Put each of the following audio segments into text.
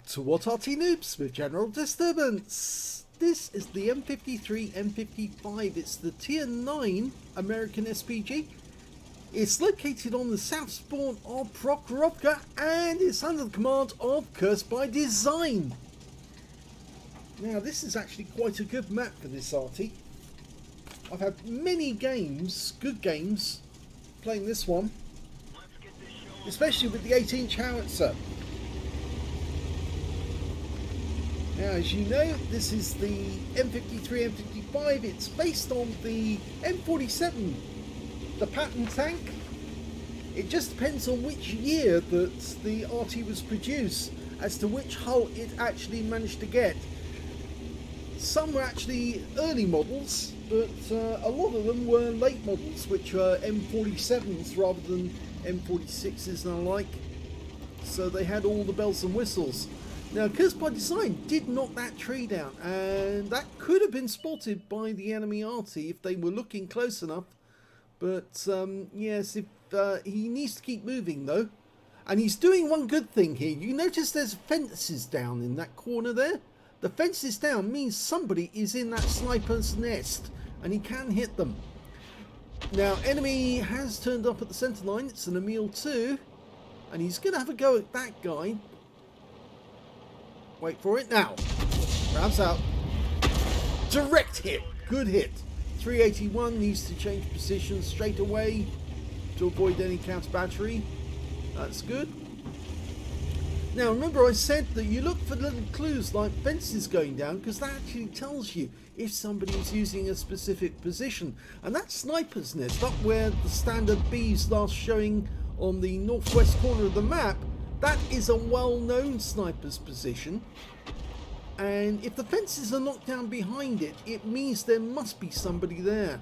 back to What Arty Noobs with General Disturbance. This is the M53 M55. It's the Tier 9 American SPG. It's located on the south spawn of Prokhorovka and it's under the command of Cursed by Design. Now this is actually quite a good map for this Arty. I've had many games, good games, playing this one. Especially with the 18-inch howitzer. Now, as you know, this is the M53 M55. It's based on the M47, the Patton tank. It just depends on which year that the Arty was produced as to which hull it actually managed to get. Some were actually early models, but a lot of them were late models, which were M47s rather than M46s and the like. So they had all the bells and whistles. Now, Cursed by Design did knock that tree down, and that could have been spotted by the enemy Arty if they were looking close enough. But yes, if he needs to keep moving though, and he's doing one good thing here. You notice there's fences down in that corner there. The fences down means somebody is in that sniper's nest, and he can hit them. Now, enemy has turned up at the centre line. It's an Emil 2, and he's going to have a go at that guy. Wait for it now. Rounds out. Direct hit. Good hit. 381 needs to change position straight away to avoid any counter battery. That's good. Now remember I said that you look for little clues like fences going down, because that actually tells you if somebody is using a specific position. And that sniper's nest, up where the standard B is last showing on the northwest corner of the map, that is a well-known sniper's position, and if the fences are knocked down behind it, it means there must be somebody there.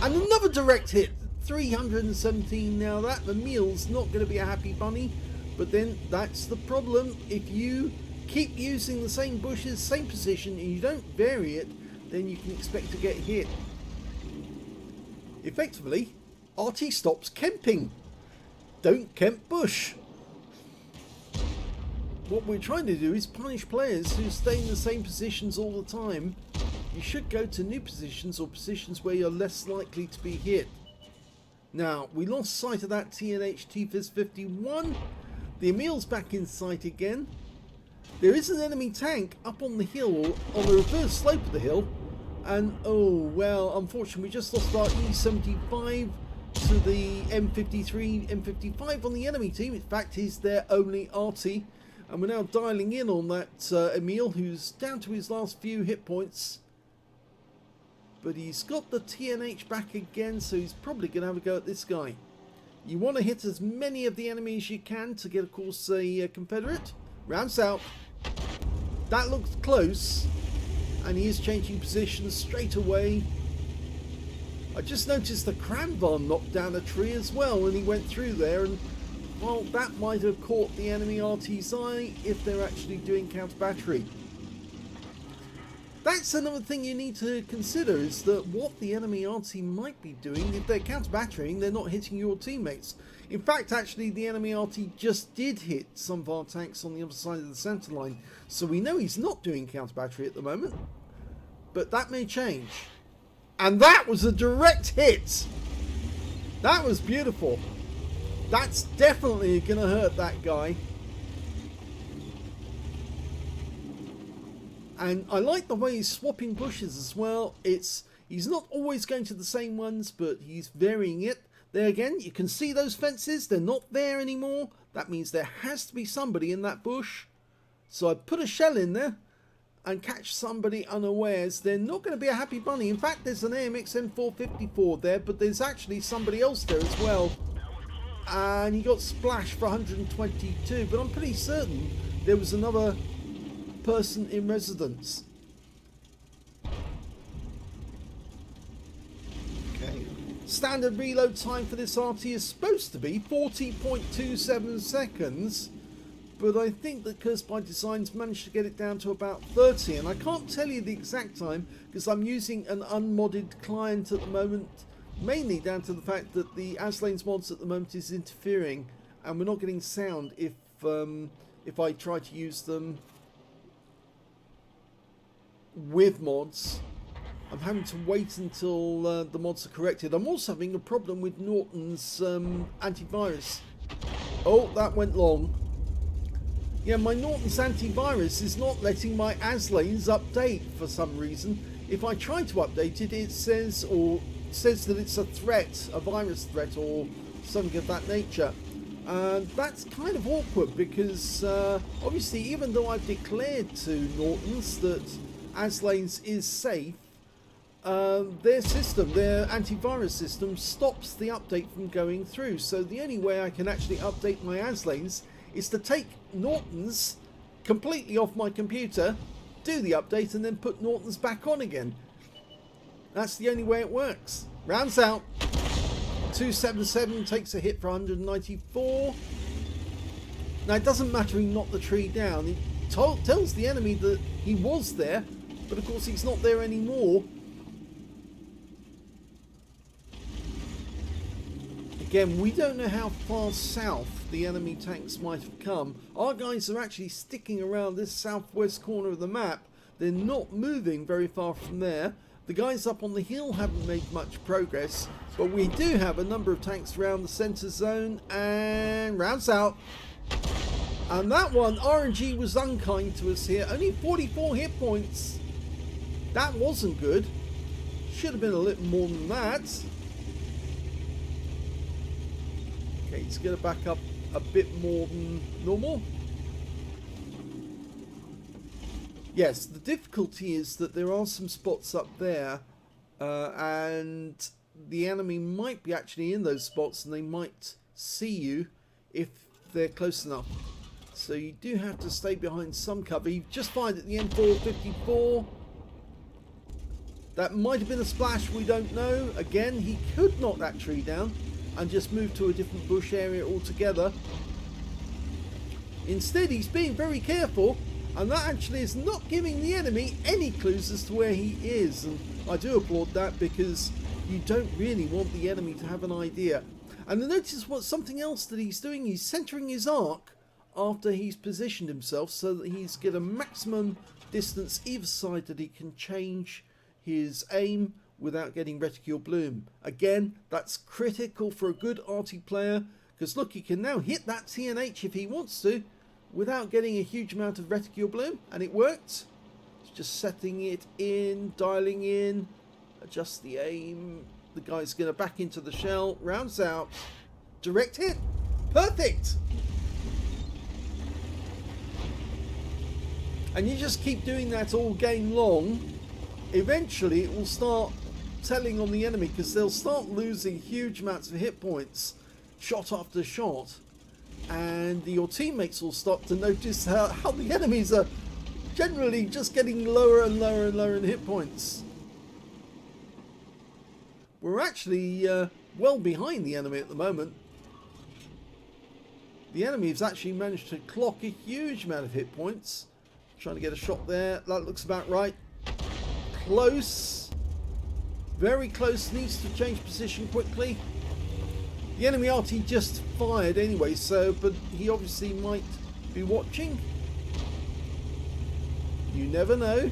And another direct hit, 317 now. That the meal's not going to be a happy bunny, but then that's the problem. If you keep using the same bushes, same position, and you don't vary it, then you can expect to get hit. Effectively, Arty stops camping. Don't camp bush. What we're trying to do is punish players who stay in the same positions all the time. You should go to new positions or positions where you're less likely to be hit. Now, we lost sight of that TNH TFIS 51. The Emil's back in sight again. There is an enemy tank up on the hill, on the reverse slope of the hill. And, oh, well, unfortunately, we just lost our E75 to the M53, M55 on the enemy team. In fact, he's their only Arty. And we're now dialing in on that Emil, who's down to his last few hit points. But he's got the TNH back again, so he's probably going to have a go at this guy. You want to hit as many of the enemies as you can to get, of course, a Confederate. Rounds out. That looks close. And he is changing positions straight away. I just noticed the Cranvar knocked down a tree as well when he went through there, and well, that might have caught the enemy Arty's eye if they're actually doing counter battery. That's another thing you need to consider, is that what the enemy Arty might be doing, if they're counter battering, they're not hitting your teammates. In fact, actually, the enemy Arty just did hit some of our tanks on the other side of the centre line, so we know he's not doing counter battery at the moment. But that may change. And that was a direct hit! That was beautiful. That's definitely going to hurt that guy. And I like the way he's swapping bushes as well. He's not always going to the same ones, but he's varying it. There again, you can see those fences. They're not there anymore. That means there has to be somebody in that bush. So I put a shell in there and catch somebody unawares. They're not going to be a happy bunny. In fact, there's an AMX M454 there, but there's actually somebody else there as well. And he got splashed for 122, but I'm pretty certain there was another person in residence. Okay. Standard reload time for this Arty is supposed to be 40.27 seconds, but I think that Cursed by Design's managed to get it down to about 30, and I can't tell you the exact time because I'm using an unmodded client at the moment, mainly down to the fact that the Aslains mods at the moment is interfering and we're not getting sound if if I try to use them with mods. I'm having to wait until the mods are corrected. I'm also having a problem with Norton's antivirus. Oh, that went long. Yeah, my Norton's antivirus is not letting my Aslains update for some reason. If I try to update it, it says that it's a threat, a virus threat or something of that nature. That's kind of awkward because obviously, even though I've declared to Norton's that Aslains is safe, their system, their antivirus system, stops the update from going through. So the only way I can actually update my Aslains is to take Norton's completely off my computer, do the update, and then put Norton's back on again. That's the only way it works. Rounds out. 277 takes a hit for 194. Now it doesn't matter he knocked the tree down. He tells the enemy that he was there, but of course he's not there anymore. Again, we don't know how far south the enemy tanks might have come. Our guys are actually sticking around this southwest corner of the map. They're not moving very far from there. The guys up on the hill haven't made much progress, but we do have a number of tanks around the centre zone, and rounds out. And that one, RNG was unkind to us here. Only 44 hit points. That wasn't good. Should have been a little more than that. Okay, he's going to back up a bit more than normal. Yes, the difficulty is that there are some spots up there and the enemy might be actually in those spots and they might see you if they're close enough. So you do have to stay behind some cover. You've just fired at the M454. That might have been a splash, we don't know. Again, he could knock that tree down and just move to a different bush area altogether. Instead, he's being very careful, and that actually is not giving the enemy any clues as to where he is. And I do applaud that, because you don't really want the enemy to have an idea. And notice something else that he's doing. He's centering his arc after he's positioned himself so that he's got a maximum distance either side that he can change his aim without getting reticule bloom. Again, that's critical for a good Arty player, because look, he can now hit that TNH if he wants to without getting a huge amount of reticule bloom, and it worked. It's just setting it in, dialing in, adjust the aim. The guy's going to back into the shell, rounds out, direct hit, perfect. And you just keep doing that all game long. Eventually it will start telling on the enemy, because they'll start losing huge amounts of hit points shot after shot, and your teammates will start to notice how the enemies are generally just getting lower and lower and lower in hit points. We're actually well behind the enemy at the moment. The enemy has actually managed to clock a huge amount of hit points. Trying to get a shot there. That looks about right. Close. Very close. Needs to change position quickly. The enemy Arty just fired anyway, but he obviously might be watching. You never know.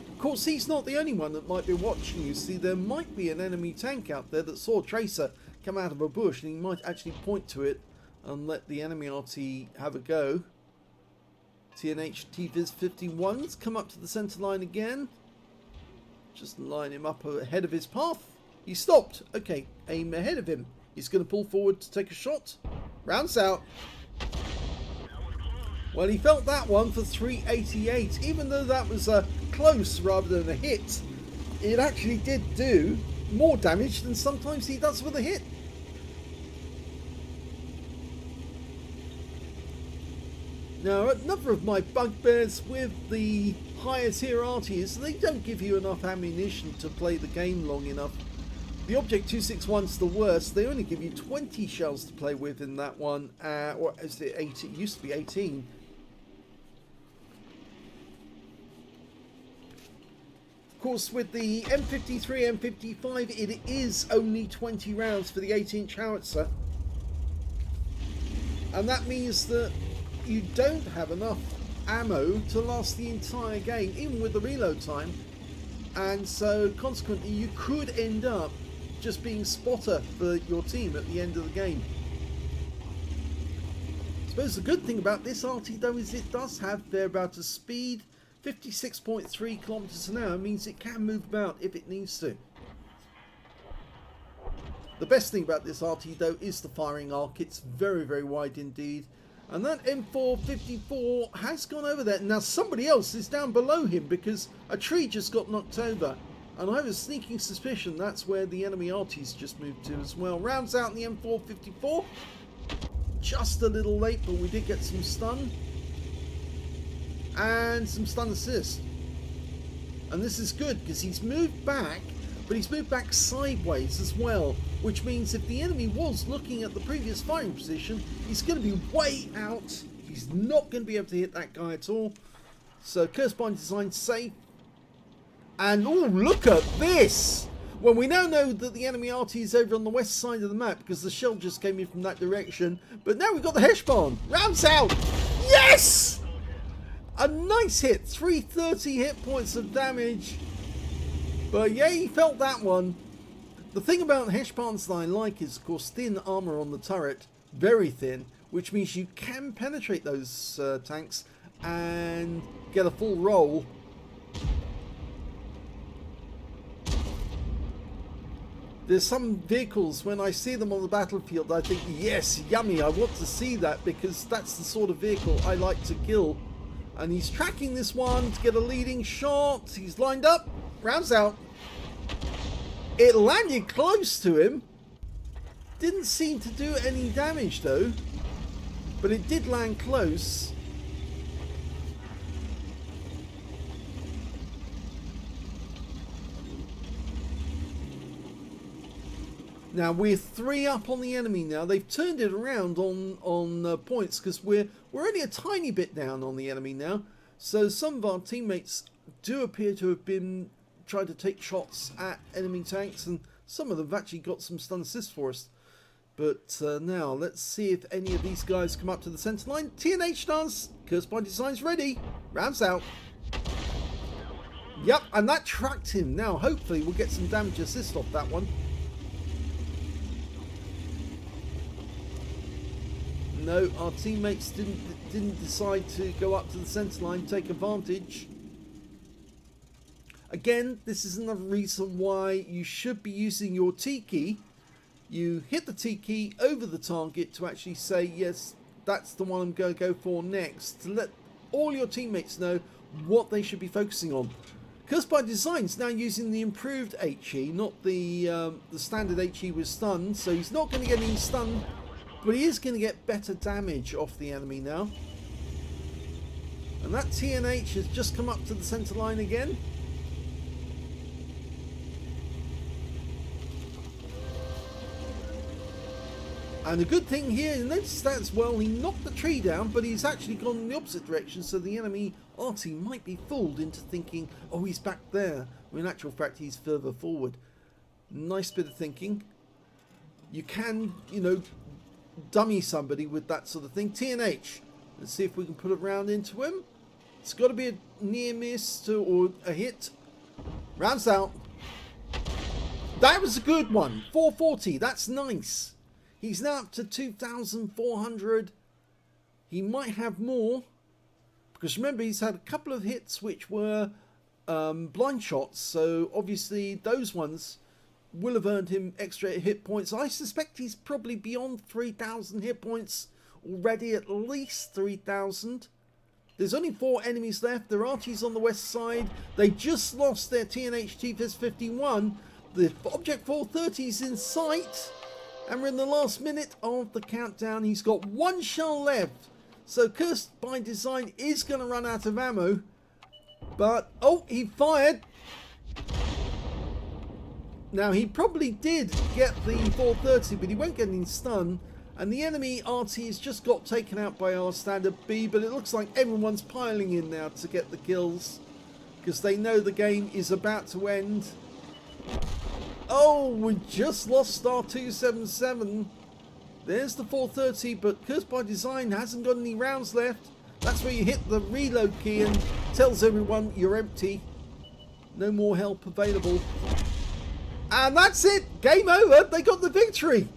Of course, he's not the only one that might be watching. You see, there might be an enemy tank out there that saw Tracer come out of a bush, and he might actually point to it and let the enemy Arty have a go. TNH T-Viz 51's come up to the centre line again. Just line him up ahead of his path. He stopped. Okay, aim ahead of him. He's going to pull forward to take a shot. Rounds out. Well, he felt that one for 388. Even though that was a close rather than a hit, it actually did do more damage than sometimes he does with a hit. Now, another of my bugbears with the higher tier Arty is they don't give you enough ammunition to play the game long enough. The Object 261's the worst. They only give you 20 shells to play with in that one, or is it 18? It used to be 18. Of course, with the M53, M55, it is only 20 rounds for the 8-inch howitzer. And that means that you don't have enough ammo to last the entire game, even with the reload time. And so consequently you could end up just being spotter for your team at the end of the game. I suppose the good thing about this Arty though is it does have thereabout a speed. 56.3 kilometers an hour means it can move about if it needs to. The best thing about this Arty though is the firing arc. It's very, very wide indeed. And that M454 has gone over there. Now somebody else is down below him because a tree just got knocked over. And I have a sneaking suspicion that's where the enemy Arty's just moved to as well. Rounds out in the M454. Just a little late, but we did get some stun. And some stun assist. And this is good because he's moved back, but he's moved back sideways as well, which means if the enemy was looking at the previous firing position, he's going to be way out. He's not going to be able to hit that guy at all. So Curse by Design safe. And oh, look at this! Well, we now know that the enemy Arty is over on the west side of the map because the shell just came in from that direction. But now we've got the Heshbon. Rounds out! Yes! A nice hit. 330 hit points of damage. But yeah, he felt that one. The thing about Heshbons that I like is, of course, thin armor on the turret. Very thin. Which means you can penetrate those tanks and get a full roll. There's some vehicles, when I see them on the battlefield, I think, yes, yummy, I want to see that because that's the sort of vehicle I like to kill. And he's tracking this one to get a leading shot. He's lined up. Rounds out. It landed close to him. Didn't seem to do any damage though. But it did land close. Now we're 3 up on the enemy now. They've turned it around on points because we're only a tiny bit down on the enemy now. So some of our teammates do appear to have been trying to take shots at enemy tanks, and some of them have actually got some stun assists for us. But now let's see if any of these guys come up to the center line. TNH does. Curse by Design's ready. Rounds out. Yep, and that tracked him. Now hopefully we'll get some damage assist off that one. No, our teammates didn't decide to go up to the centre line, take advantage. Again, this is another reason why you should be using your T key. You hit the T key over the target to actually say, yes, that's the one I'm going to go for next. To let all your teammates know what they should be focusing on. Curse by Design's now using the improved HE, not the standard HE with stun. So he's not going to get any stun. But he is going to get better damage off the enemy now. And that TNH has just come up to the centre line again. And the good thing here, you notice that as well, he knocked the tree down, but he's actually gone in the opposite direction, so the enemy Arty might be fooled into thinking, oh, he's back there. When in actual fact, he's further forward. Nice bit of thinking. You can, you know, dummy somebody with that sort of thing. TNH. Let's see if we can put a round into him. It's got to be a near miss or a hit. Rounds out. That was a good one. 440. That's nice. He's now up to 2,400. He might have more. Because remember, he's had a couple of hits which were blind shots. So obviously those ones will have earned him extra hit points. I suspect he's probably beyond 3,000 hit points already, at least 3,000. There's only 4 enemies left. There are Arty's on the west side. They just lost their TNH T-Fizz 51. The Object 430 is in sight. And we're in the last minute of the countdown. He's got 1 shell left. So Cursed by Design is going to run out of ammo. But, oh, he fired. Now, he probably did get the 430, but he won't get any stun. And the enemy Arty has just got taken out by our standard B, but it looks like everyone's piling in now to get the kills, because they know the game is about to end. Oh, we just lost our 277. There's the 430, but Cursed by Design hasn't got any rounds left. That's where you hit the reload key and tells everyone you're empty. No more help available. And that's it. Game over. They got the victory.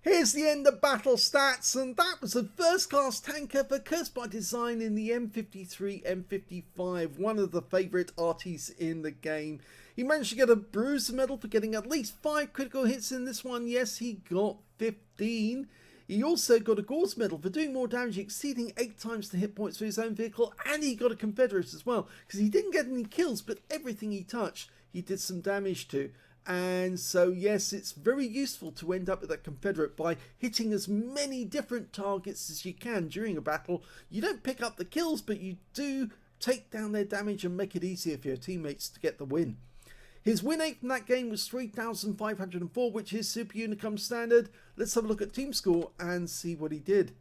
Here's the end of battle stats, and that was a first class tanker for Cursed by Design in the M53, M55, one of the favourite Artys in the game. He managed to get a Bruiser medal for getting at least 5 critical hits in this one. Yes, he got 15. He also got a Gauze medal for doing more damage, exceeding 8 times the hit points for his own vehicle, and he got a Confederate as well, because he didn't get any kills, but everything he touched, he did some damage to. And so yes, it's very useful to end up with that Confederate by hitting as many different targets as you can during a battle. You don't pick up the kills, but you do take down their damage and make it easier for your teammates to get the win. His win rate from that game was 3,504, which is Super Unicum standard. Let's have a look at team score and see what he did.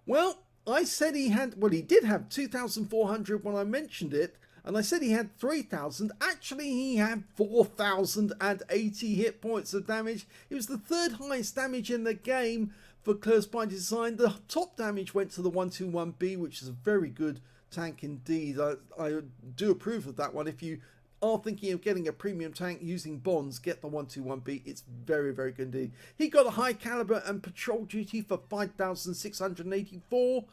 Well, I said he had, well, he did have 2,400 when I mentioned it. And I said he had 3,000. Actually, he had 4,080 hit points of damage. It was the third highest damage in the game for Cursed by Design. The top damage went to the 121B, which is a very good tank indeed. I do approve of that one. If you are thinking of getting a premium tank using bonds, get the 121B. It's very, very good indeed. He got a high caliber and patrol duty for 5,684.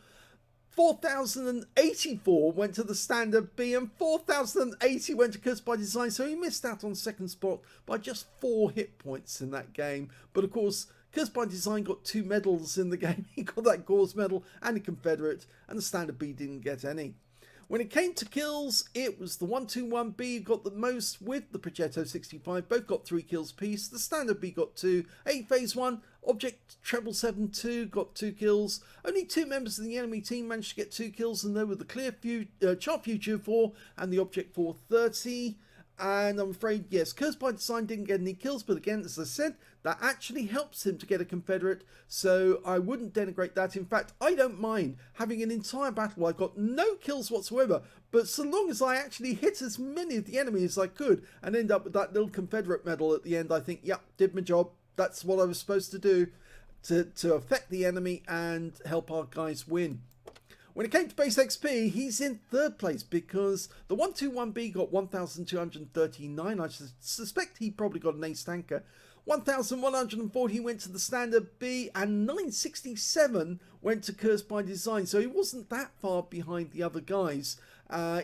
4,084 went to the standard B, and 4,080 went to Cursed by Design, so he missed out on second spot by just 4 hit points in that game. But of course, Cursed by Design got 2 medals in the game. He got that Gauze medal and a Confederate, and the standard B didn't get any. When it came to kills, it was the 121B who got the most with the Progetto 65. Both got 3 kills piece. The standard B got 2. A phase 1, Object 772 got 2 kills. Only 2 members of the enemy team managed to get 2 kills, and they were the Clear Chart Future 4 and the Object 430. And I'm afraid, yes, Cursed by Design didn't get any kills, but again, as I said, that actually helps him to get a Confederate, so I wouldn't denigrate that. In fact, I don't mind having an entire battle. I've got no kills whatsoever, but so long as I actually hit as many of the enemy as I could and end up with that little Confederate medal at the end, I think, yep, did my job. That's what I was supposed to do to affect the enemy and help our guys win. When it came to base XP, he's in 3rd place because the 121B got 1,239. I suspect he probably got an ace tanker. 1,140 went to the standard B, and 967 went to Cursed by Design. So he wasn't that far behind the other guys,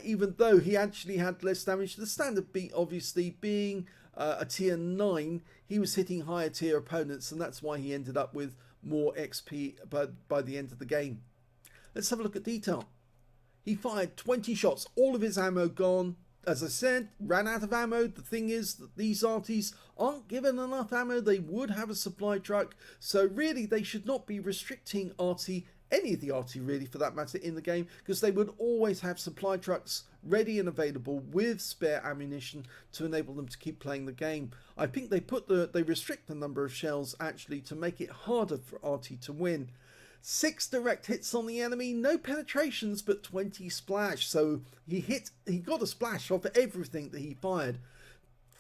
even though he actually had less damage. The standard B, obviously, being a tier 9, he was hitting higher tier opponents, and that's why he ended up with more XP by the end of the game. Let's have a look at detail. He fired 20 shots, all of his ammo gone. As I said, ran out of ammo. The thing is that these Artys aren't given enough ammo. They would have a supply truck, so really they should not be restricting Arty, any of the Arty really for that matter, in the game, because they would always have supply trucks ready and available with spare ammunition to enable them to keep playing the game. I think they restrict the number of shells actually to make it harder for Arty to win. 6 direct hits on the enemy, no penetrations, but 20 splash. So he got a splash off everything that he fired.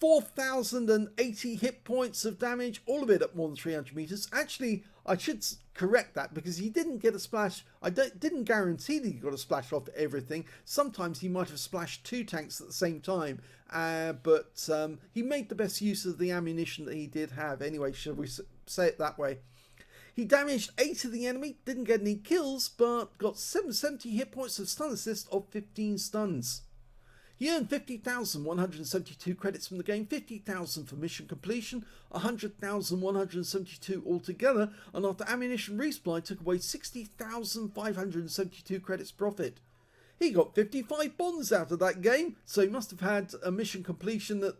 4,080 hit points of damage, all of it at more than 300 meters. Actually, I should correct that because he didn't get a splash. I didn't guarantee that he got a splash off everything. Sometimes he might have splashed 2 tanks at the same time, but he made the best use of the ammunition that he did have. Anyway, shall we say it that way? He damaged 8 of the enemy, didn't get any kills, but got 770 hit points of stun assist of 15 stuns. He earned 50,172 credits from the game, 50,000 for mission completion, 100,172 altogether, and after ammunition resupply took away 60,572 credits profit. He got 55 bonds out of that game, so he must have had a mission completion at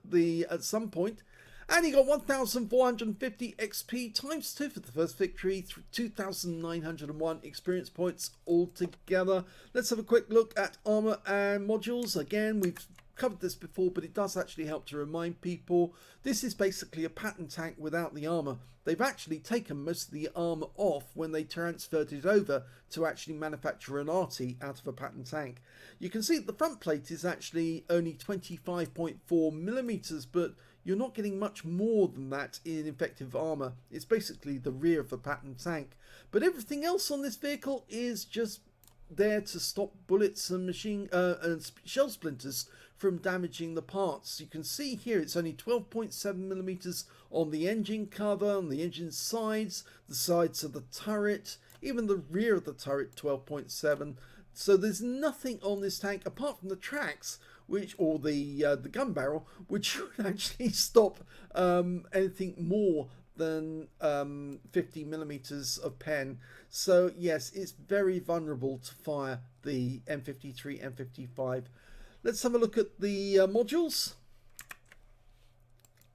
some point. And he got 1,450 XP times 2 for the first victory, 2,901 experience points altogether. Let's have a quick look at armor and modules. Again, we've covered this before, but it does actually help to remind people. This is basically a Patton tank without the armour. They've actually taken most of the armour off when they transferred it over to actually manufacture an Arty out of a Patton tank. You can see that the front plate is actually only 25.4mm, but you're not getting much more than that in effective armour. It's basically the rear of the Patton tank. But everything else on this vehicle is just there to stop bullets and shell splinters from damaging the parts. You can see here it's only 12.7mm on the engine cover, on the engine sides, the sides of the turret, even the rear of the turret 12.7. So there's nothing on this tank apart from the tracks, or the gun barrel, which should actually stop anything more than 50mm of pen. So yes, it's very vulnerable to fire, the M53, M55. Let's have a look at the modules.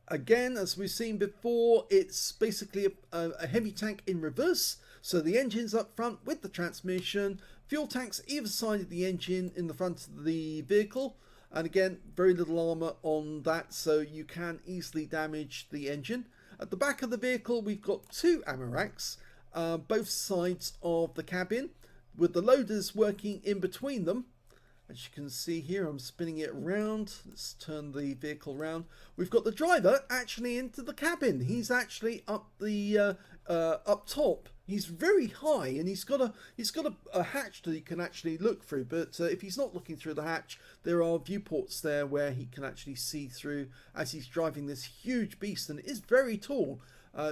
Again, as we've seen before, it's basically a heavy tank in reverse. So the engine's up front with the transmission, fuel tanks either side of the engine in the front of the vehicle. And again, very little armour on that, so you can easily damage the engine. At the back of the vehicle, we've got two ammo racks, both sides of the cabin, with the loaders working in between them. As you can see here, I'm spinning it around. Let's turn the vehicle around. We've got the driver actually into the cabin. He's actually up the up top. He's very high, and he's got a hatch that he can actually look through. But if he's not looking through the hatch, there are viewports there where he can actually see through as he's driving this huge beast, and it is very tall.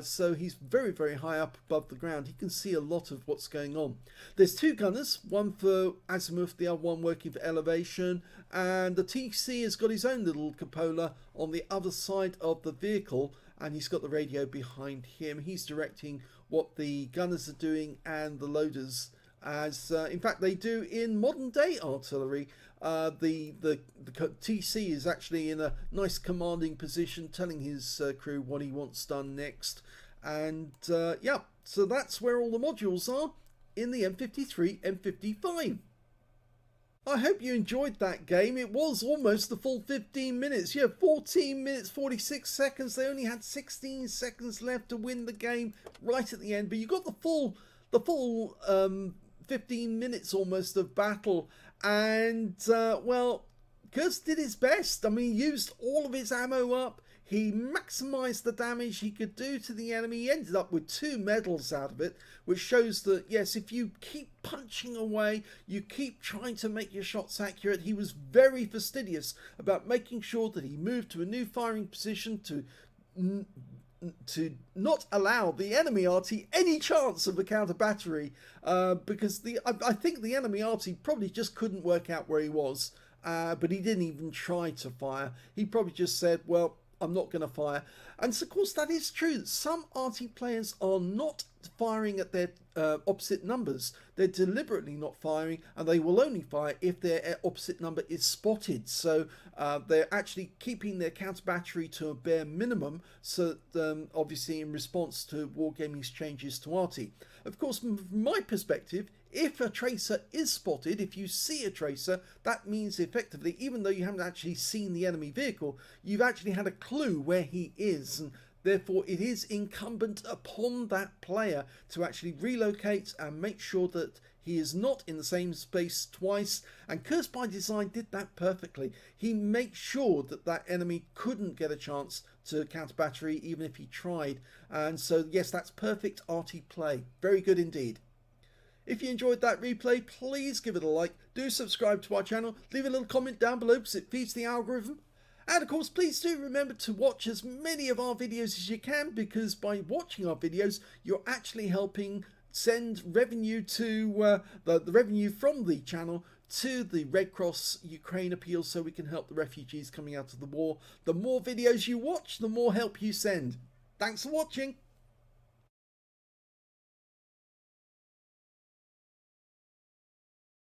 So he's very, very high up above the ground. He can see a lot of what's going on. There's two gunners, one for azimuth, the other one working for elevation, and the TC has got his own little cupola on the other side of the vehicle, and he's got the radio behind him. He's directing what the gunners are doing and the loaders, as in fact they do in modern day artillery. The TC is actually in a nice commanding position, telling his crew what he wants done next. And yeah, so that's where all the modules are in the M53, M55. I hope you enjoyed that game. It was almost the full 15 minutes. Yeah, 14 minutes, 46 seconds. They only had 16 seconds left to win the game right at the end. But you got the full 15 minutes almost of battle. And, well, Gus did his best. I mean, he used all of his ammo up. He maximised the damage he could do to the enemy. He ended up with 2 medals out of it, which shows that, yes, if you keep punching away, you keep trying to make your shots accurate. He was very fastidious about making sure that he moved to a new firing position to not allow the enemy Arty any chance of a counter battery, because I think the enemy Arty probably just couldn't work out where he was, but he didn't even try to fire. He probably just said, well, I'm not going to fire. And so, of course, that is true. Some Arty players are not firing at their opposite numbers. They're deliberately not firing, and they will only fire if their opposite number is spotted. So they're actually keeping their counter battery to a bare minimum, so that, obviously in response to Wargaming's changes to Arty. Of course, from my perspective, if a tracer is spotted, if you see a tracer, that means effectively, even though you haven't actually seen the enemy vehicle, you've actually had a clue where he is, and therefore it is incumbent upon that player to actually relocate and make sure that he is not in the same space twice. And Curse by Design did that perfectly. He makes sure that that enemy couldn't get a chance to counter battery even if he tried. And so yes, that's perfect Arty play. Very good indeed. If you enjoyed that replay, please give it a like. Do subscribe to our channel. Leave a little comment down below because it feeds the algorithm. And of course, please do remember to watch as many of our videos as you can, because by watching our videos, you're actually helping send revenue to the revenue from the channel to the Red Cross Ukraine appeal, so we can help the refugees coming out of the war. The more videos you watch, the more help you send. Thanks for watching.